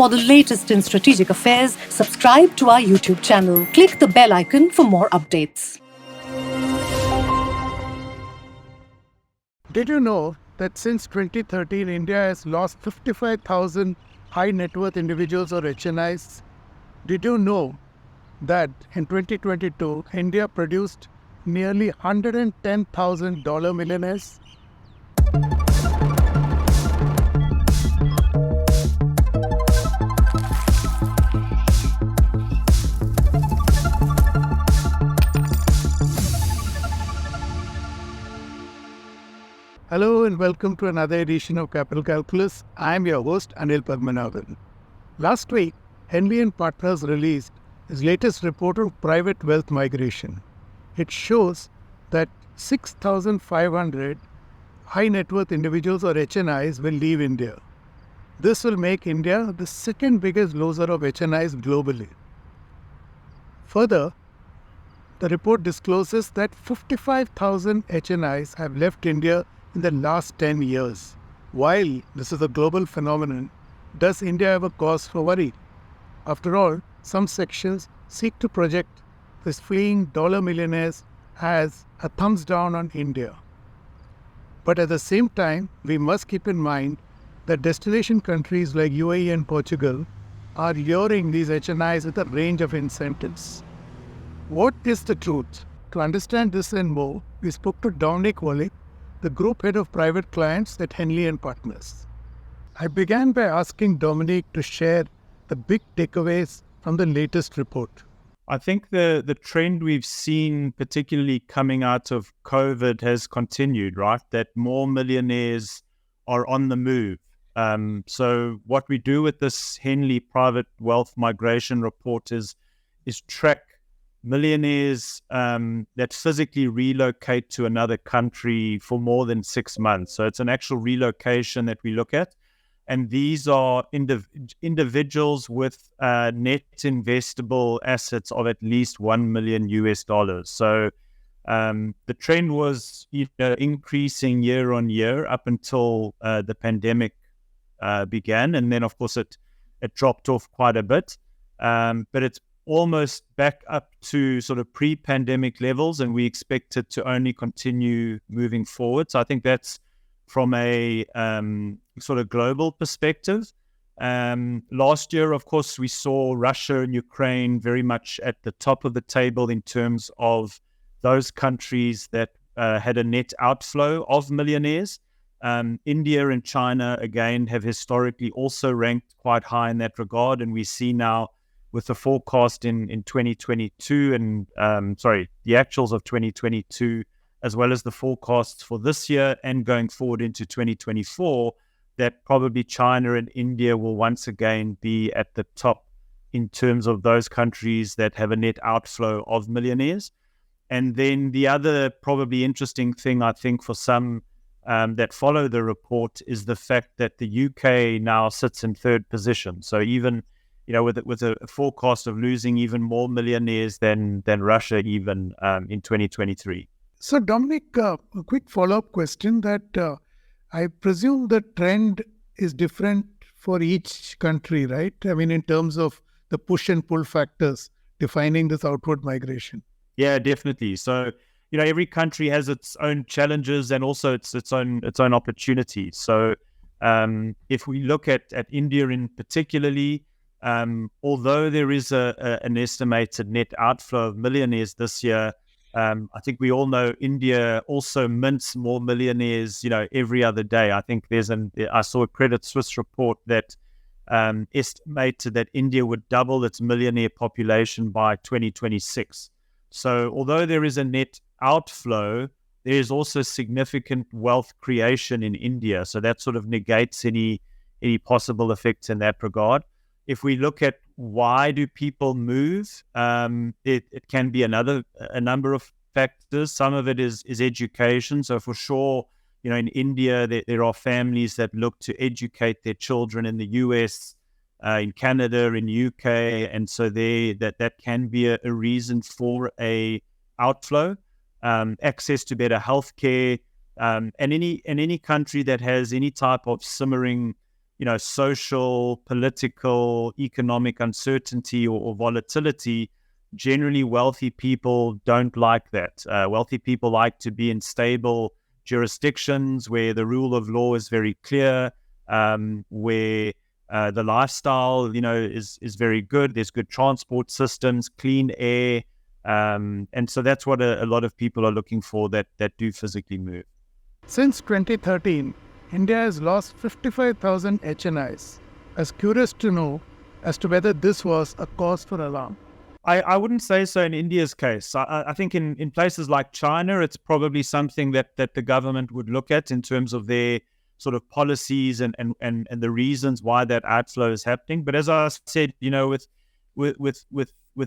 For the latest in strategic affairs, subscribe to our YouTube channel. Click the bell icon for more updates. Did you know that since 2013, India has lost 55,000 high net worth individuals or HNIs? Did you know that in 2022, India produced nearly 110,000 dollar millionaires? Hello and welcome to another edition of Capital Calculus. I am your host, Anil Padmanabhan. Last week, Henley Partners released its latest report on private wealth migration. It shows that 6,500 high net worth individuals or HNIs will leave India. This will make India the second biggest loser of HNIs globally. Further, the report discloses that 55,000 HNIs have left India in the last 10 years. While this is a global phenomenon, does India have a cause for worry? After all, some sections seek to project these fleeing dollar millionaires as a thumbs down on India. But at the same time, we must keep in mind that destination countries like UAE and Portugal are luring these HNIs with a range of incentives. What is the truth? To understand this and more, we spoke to Dominic Wallick, the Group Head of Private Clients at Henley Partners. I began by asking Dominic to share the big takeaways from the latest report. I think the trend we've seen, particularly coming out of COVID, has continued, right? That more millionaires are on the move. So what we do with this Henley Private Wealth Migration Report is track millionaires that physically relocate to another country for more than 6 months. So it's an actual relocation that we look at. And these are individuals with net investable assets of at least $1 million US. So the trend was increasing year on year up until the pandemic began. And then, of course, it dropped off quite a bit. But it's almost back up to sort of pre-pandemic levels, and we expect it to only continue moving forward. So I think that's from a sort of global perspective. Last year, of course, we saw Russia and Ukraine very much at the top of the table in terms of those countries that had a net outflow of millionaires. India and China, again, have historically also ranked quite high in that regard, and we see now with the forecast in 2022 and the actuals of 2022, as well as the forecasts for this year and going forward into 2024, that probably China and India will once again be at the top in terms of those countries that have a net outflow of millionaires. And then the other probably interesting thing, I think, for some that follow the report is the fact that the UK now sits in third position. So even with a forecast of losing even more millionaires than Russia even in 2023. So Dominic, a quick follow-up question that I presume the trend is different for each country, right? I mean, in terms of the push and pull factors defining this outward migration. Yeah, definitely. So, every country has its own challenges and also its own opportunities. So if we look at India in particularly, although there is an estimated net outflow of millionaires this year, I think we all know India also mints more millionaires, every other day. I think I saw a Credit Suisse report that estimated that India would double its millionaire population by 2026. So although there is a net outflow, there is also significant wealth creation in India. So that sort of negates any possible effects in that regard. If we look at why do people move, it can be a number of factors. Some of it is education. So for sure, in India, there are families that look to educate their children in the US, in Canada, in the UK, and so that can be a reason for a outflow. Access to better healthcare, and any country that has any type of simmering social, political, economic uncertainty or volatility, generally wealthy people don't like that. Wealthy people like to be in stable jurisdictions where the rule of law is very clear, where the lifestyle, is very good. There's good transport systems, clean air. And so that's what a lot of people are looking for that do physically move. Since 2013, India has lost 55,000 HNIs. I was curious to know as to whether this was a cause for alarm. I wouldn't say so in India's case. I think in places like China, it's probably something that the government would look at in terms of their sort of policies and the reasons why that outflow is happening. But as I said, with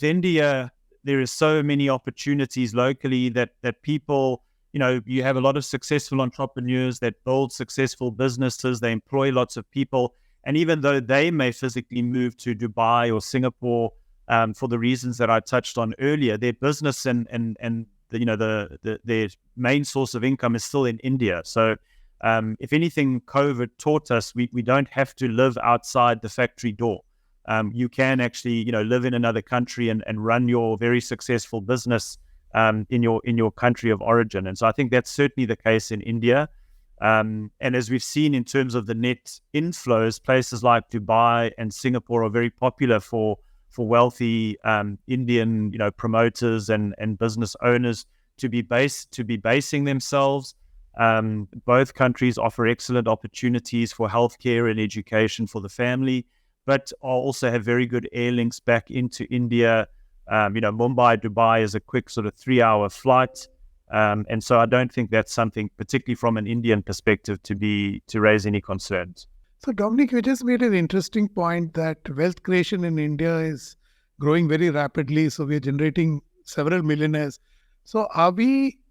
India, there is so many opportunities locally that people, you have a lot of successful entrepreneurs that build successful businesses. They employ lots of people. And even though they may physically move to Dubai or Singapore, for the reasons that I touched on earlier, their business and their main source of income is still in India. So if anything, COVID taught us we don't have to live outside the factory door. You can actually live in another country and run your very successful business in your country of origin. And so I think that's certainly the case in India. And as we've seen in terms of the net inflows, places like Dubai and Singapore are very popular for wealthy Indian, promoters and business owners to be basing themselves. Both countries offer excellent opportunities for healthcare and education for the family, but also have very good air links back into India. Mumbai, Dubai is a quick sort of 3-hour flight. And so I don't think that's something, particularly from an Indian perspective, to raise any concerns. So, Dominic, you just made an interesting point that wealth creation in India is growing very rapidly. So, we are generating several millionaires. So,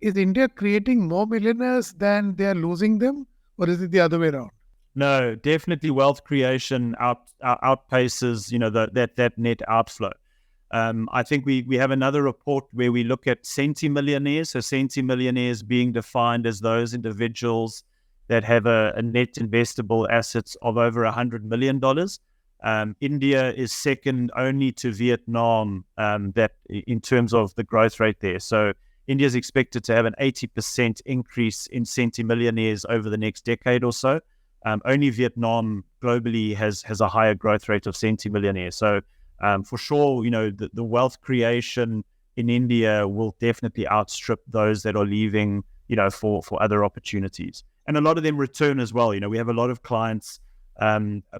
is India creating more millionaires than they are losing them? Or is it the other way around? No, definitely wealth creation outpaces, that net outflow. I think we have another report where we look at centimillionaires. So centimillionaires being defined as those individuals that have a net investable assets of over $100 million. India is second only to Vietnam that in terms of the growth rate there. So India is expected to have an 80% increase in centimillionaires over the next decade or so. Only Vietnam globally has a higher growth rate of centimillionaires. So for sure, the wealth creation in India will definitely outstrip those that are leaving, for other opportunities. And a lot of them return as well. We have a lot of clients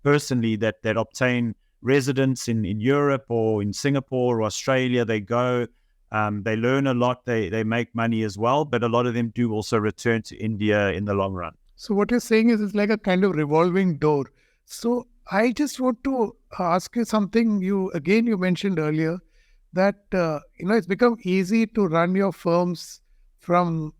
personally that obtain residence in Europe or in Singapore or Australia. They go, they learn a lot, they make money as well, but a lot of them do also return to India in the long run. So what you're saying is it's like a kind of revolving door. So I just want to ask you something. You mentioned earlier that it's become easy to run your firms from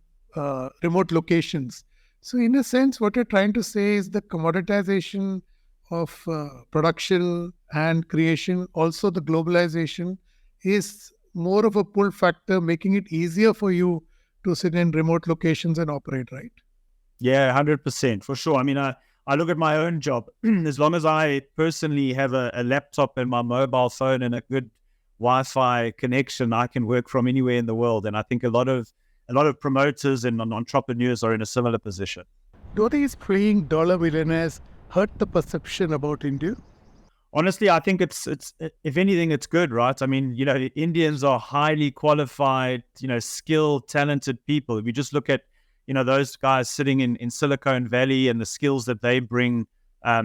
remote locations. So in a sense, what you're trying to say is the commoditization of production and creation, also the globalization, is more of a pull factor, making it easier for you to sit in remote locations and operate, right? Yeah, 100%, for sure. I mean, I look at my own job. As long as I personally have a laptop and my mobile phone and a good Wi-Fi connection, I can work from anywhere in the world. And I think a lot of promoters and entrepreneurs are in a similar position. Do these playing dollar millionaires hurt the perception about India? Honestly, I think it's if anything, it's good, right? I mean, Indians are highly qualified, skilled, talented people. If you just look at, those guys sitting in Silicon Valley and the skills that they bring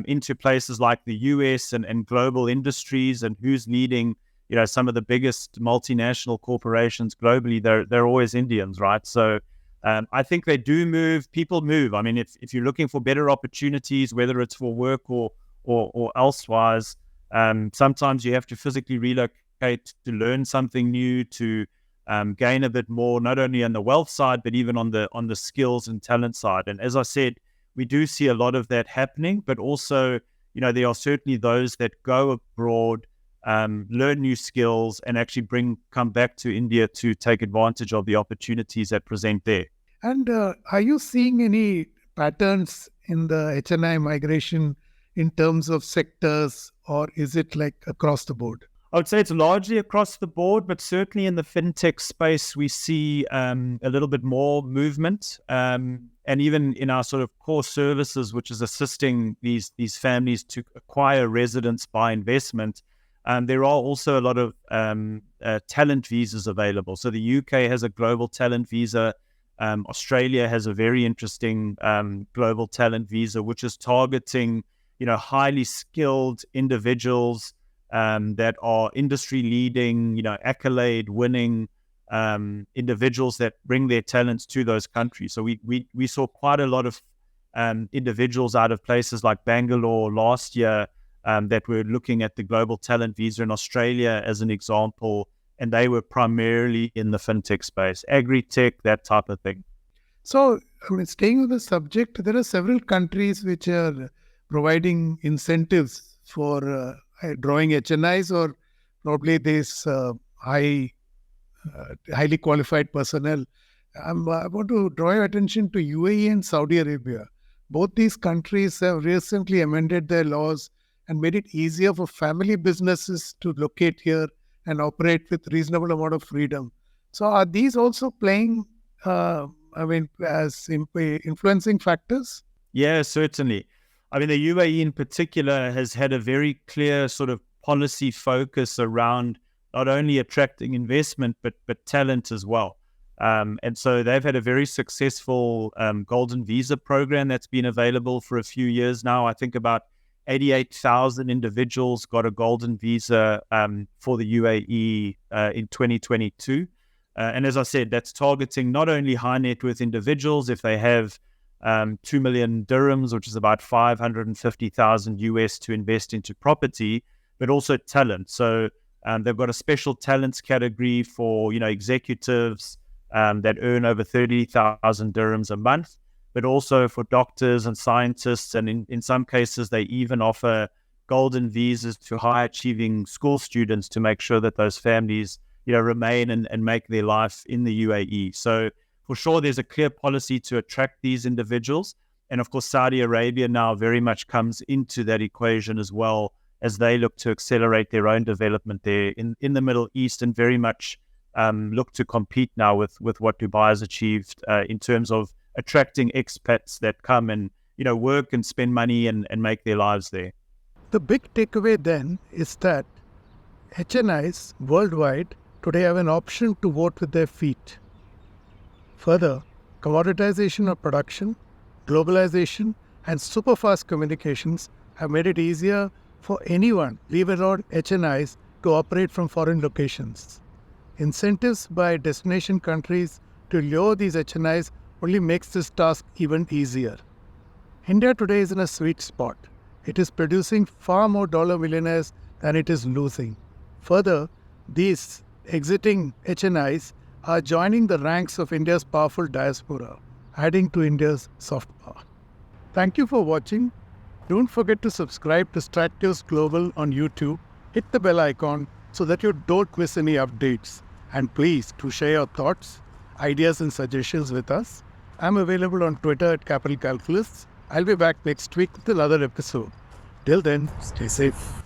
into places like the US and global industries, and who's leading, some of the biggest multinational corporations globally, they're always Indians, right? So I think they do move. People move. I mean, if you're looking for better opportunities, whether it's for work or elsewise, sometimes you have to physically relocate to learn something new, to gain a bit more, not only on the wealth side, but even on the skills and talent side. And as I said, we do see a lot of that happening, but also, there are certainly those that go abroad, learn new skills, and actually come back to India to take advantage of the opportunities that present there. And are you seeing any patterns in the HNI migration in terms of sectors, or is it like across the board? I would say it's largely across the board, but certainly in the fintech space, we see a little bit more movement. And even in our sort of core services, which is assisting these families to acquire residence by investment, there are also a lot of talent visas available. So the UK has a global talent visa. Australia has a very interesting global talent visa, which is targeting, highly skilled individuals that are industry leading, accolade winning individuals that bring their talents to those countries. So we saw quite a lot of individuals out of places like Bangalore last year that were looking at the global talent visa in Australia as an example, and they were primarily in the fintech space, agri-tech, that type of thing. So, staying with the subject, there are several countries which are providing incentives for drawing HNIs, or probably this highly qualified personnel. I want to draw your attention to UAE and Saudi Arabia. Both these countries have recently amended their laws and made it easier for family businesses to locate here and operate with reasonable amount of freedom. So are these also playing, as influencing factors? Yeah, certainly. I mean, the UAE in particular has had a very clear sort of policy focus around not only attracting investment, but talent as well. And so they've had a very successful golden visa program that's been available for a few years now. I think about 88,000 individuals got a golden visa for the UAE in 2022. And as I said, that's targeting not only high net worth individuals if they have 2 million dirhams, which is about 550,000 US to invest into property, but also talent. So they've got a special talents category for, executives that earn over 30,000 dirhams a month, but also for doctors and scientists. And in some cases, they even offer golden visas to high achieving school students to make sure that those families, remain and make their life in the UAE. So for sure, there's a clear policy to attract these individuals. And of course, Saudi Arabia now very much comes into that equation as well, as they look to accelerate their own development there in the Middle East, and very much look to compete now with what Dubai has achieved in terms of attracting expats that come and, work and spend money and make their lives there. The big takeaway then is that HNIs worldwide today have an option to vote with their feet. Further, commoditization of production, globalization, and superfast communications have made it easier for anyone, leave alone HNIs, to operate from foreign locations. Incentives by destination countries to lure these HNIs only makes this task even easier. India today is in a sweet spot. It is producing far more dollar millionaires than it is losing. Further, these exiting HNIs are joining the ranks of India's powerful diaspora, adding to India's soft power. Thank you for watching. Don't forget to subscribe to Strategies Global on YouTube. Hit the bell icon so that you don't miss any updates. And please do share your thoughts, ideas and suggestions with us. I'm available on Twitter at Capital Calculus. I'll be back next week with another episode. Till then, stay safe.